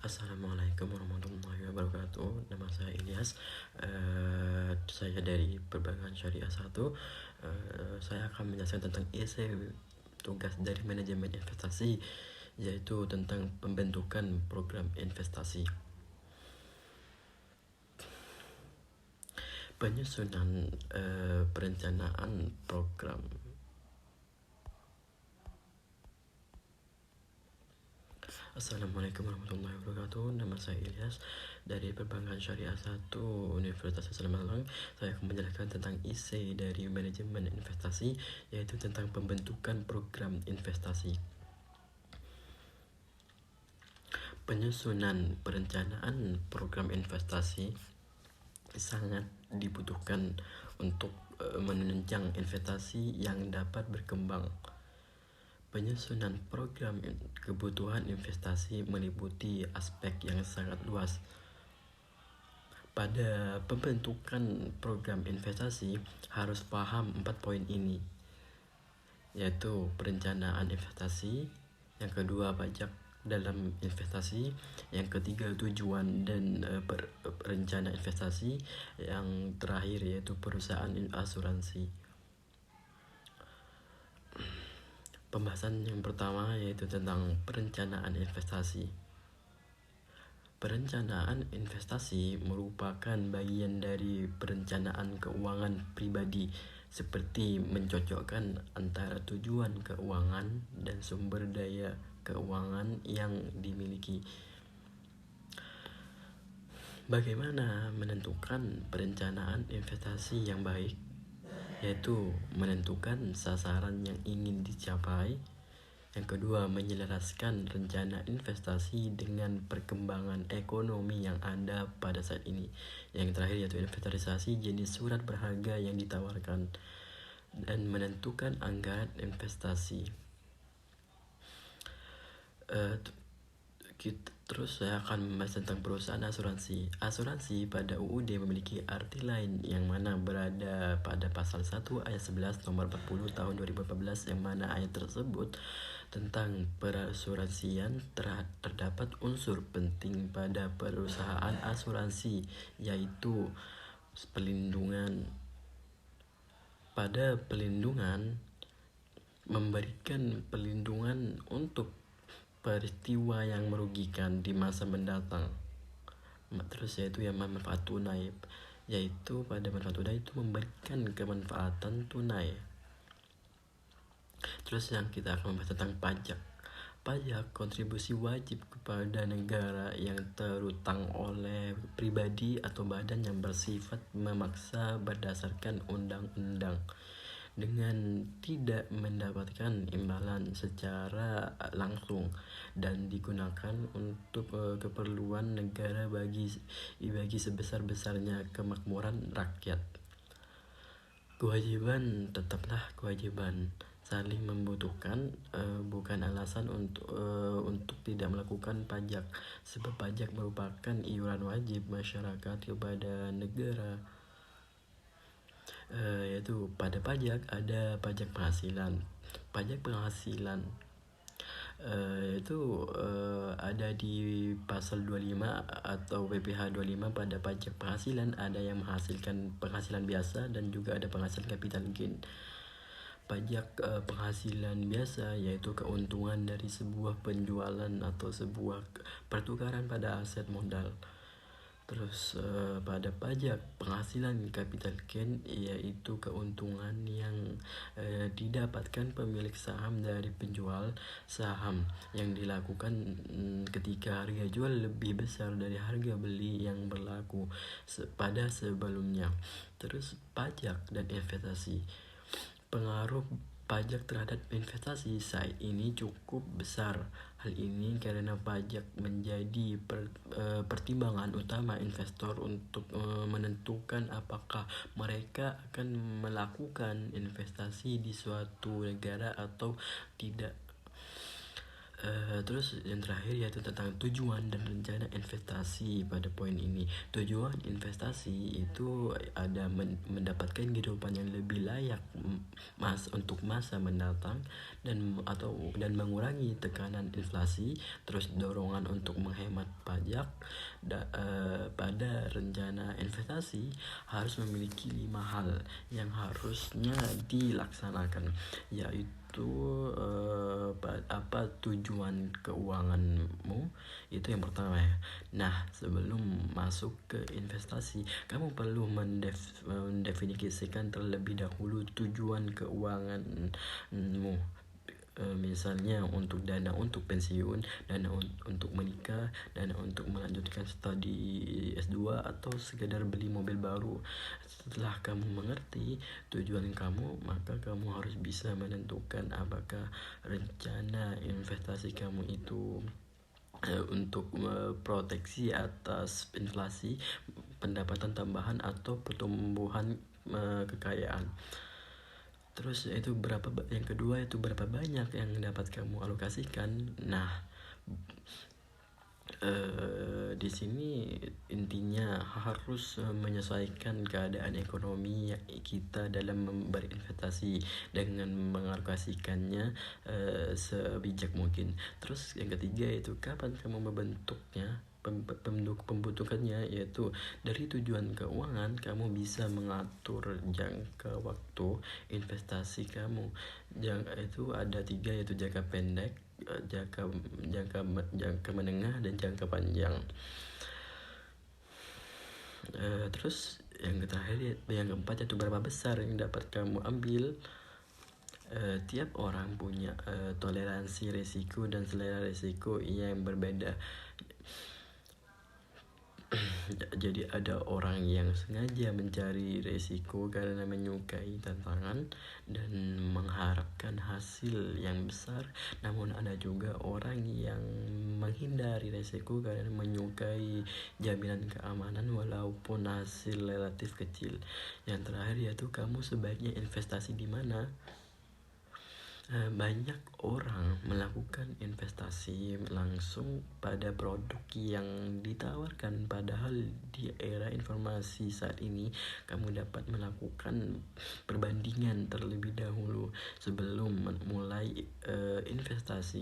Assalamualaikum warahmatullahi wabarakatuh. Nama saya Ilyas. Saya dari Perbankan Syariah 1. Saya akan menjelaskan tentang isi tugas dari manajemen investasi, yaitu tentang pembentukan program investasi. Penyusunan perencanaan program. Assalamualaikum warahmatullahi wabarakatuh. Nama saya Ilyas dari Perbankan Syariah 1 Universitas Islam Malang. Saya akan menjelaskan tentang isi dari manajemen investasi, yaitu tentang pembentukan program investasi. Penyusunan perencanaan program investasi sangat dibutuhkan untuk menunjang investasi yang dapat berkembang. Penyusunan program kebutuhan investasi meliputi aspek yang sangat luas. Pada pembentukan program investasi harus paham 4 poin ini, yaitu perencanaan investasi, yang kedua pajak dalam investasi, yang ketiga tujuan dan rencana investasi, yang terakhir yaitu perusahaan asuransi. Pembahasan yang pertama yaitu tentang perencanaan investasi. Perencanaan investasi merupakan bagian dari perencanaan keuangan pribadi, seperti mencocokkan antara tujuan keuangan dan sumber daya keuangan yang dimiliki. Bagaimana menentukan perencanaan investasi yang baik? Yaitu menentukan sasaran yang ingin dicapai. Yang kedua, menyelaraskan rencana investasi dengan perkembangan ekonomi yang ada pada saat ini. Yang terakhir yaitu inventarisasi jenis surat berharga yang ditawarkan dan menentukan anggaran investasi. Terus saya akan membahas tentang perusahaan asuransi. Asuransi pada UUD memiliki arti lain yang mana berada pada pasal 1 ayat 11 nomor 40 tahun 2014, yang mana ayat tersebut tentang perasuransian terdapat unsur penting pada perusahaan asuransi, yaitu pelindungan. Pada pelindungan memberikan pelindungan untuk peristiwa yang merugikan di masa mendatang. Terus yaitu yang manfaat tunai, yaitu pada manfaat tunai itu memberikan kemanfaatan tunai. Terus yang kita akan membahas tentang pajak. Pajak kontribusi wajib kepada negara yang terutang oleh pribadi atau badan yang bersifat memaksa berdasarkan undang-undang dengan tidak mendapatkan imbalan secara langsung dan digunakan untuk keperluan negara bagi sebesar-besarnya kemakmuran rakyat. Kewajiban tetaplah kewajiban, saling membutuhkan, bukan alasan untuk tidak melakukan pajak, sebab pajak merupakan iuran wajib masyarakat kepada negara. Yaitu pada pajak ada pajak penghasilan. Pajak penghasilan itu ada di pasal 25 atau PPh 25. Pada pajak penghasilan ada yang menghasilkan penghasilan biasa dan juga ada penghasilan capital gain. Pajak penghasilan biasa yaitu keuntungan dari sebuah penjualan atau sebuah pertukaran pada aset modal. Terus pada pajak penghasilan capital gain yaitu keuntungan yang didapatkan pemilik saham dari penjual saham yang dilakukan ketika harga jual lebih besar dari harga beli yang berlaku pada sebelumnya. Terus pajak dan investasi. Pengaruh pajak terhadap investasi saat ini cukup besar. Hal ini karena pajak menjadi pertimbangan utama investor untuk menentukan apakah mereka akan melakukan investasi di suatu negara atau tidak. Terus yang terakhir yaitu tentang tujuan dan rencana investasi. Pada poin ini, tujuan investasi itu ada mendapatkan kehidupan yang lebih layak untuk masa mendatang, dan mengurangi tekanan inflasi. Terus dorongan untuk menghemat pajak. Pada rencana investasi harus memiliki 5 hal yang harusnya dilaksanakan, yaitu apa tujuan keuanganmu. Itu yang pertama ya. Nah, sebelum masuk ke investasi, kamu perlu mendefinisikan terlebih dahulu tujuan keuanganmu. Misalnya untuk dana untuk pensiun, dana untuk menikah, dana untuk melanjutkan studi S2, atau sekedar beli mobil baru. Setelah kamu mengerti tujuan kamu, maka kamu harus bisa menentukan apakah rencana investasi kamu itu untuk proteksi atas inflasi, pendapatan tambahan, atau pertumbuhan kekayaan. Terus yang kedua itu berapa banyak yang dapat kamu alokasikan. Nah, di sini intinya harus menyesuaikan keadaan ekonomi kita dalam berinvestasi dengan mengalokasikannya sebijak mungkin. Terus yang ketiga itu kapan kamu membentuknya, pembentukannya, yaitu dari tujuan keuangan kamu bisa mengatur jangka waktu investasi kamu. Itu ada 3, yaitu jangka pendek, jangka menengah, dan jangka panjang. Terus yang terakhir, yang keempat, yaitu berapa besar yang dapat kamu ambil. Tiap orang punya toleransi risiko dan selera risiko yang berbeda. Jadi ada orang yang sengaja mencari resiko karena menyukai tantangan dan mengharapkan hasil yang besar. Namun ada juga orang yang menghindari resiko karena menyukai jaminan keamanan walaupun hasil relatif kecil. Yang terakhir yaitu kamu sebaiknya investasi di mana. Banyak orang melakukan investasi langsung pada produk yang ditawarkan, padahal di era informasi saat ini kamu dapat melakukan perbandingan terlebih dahulu sebelum mulai investasi.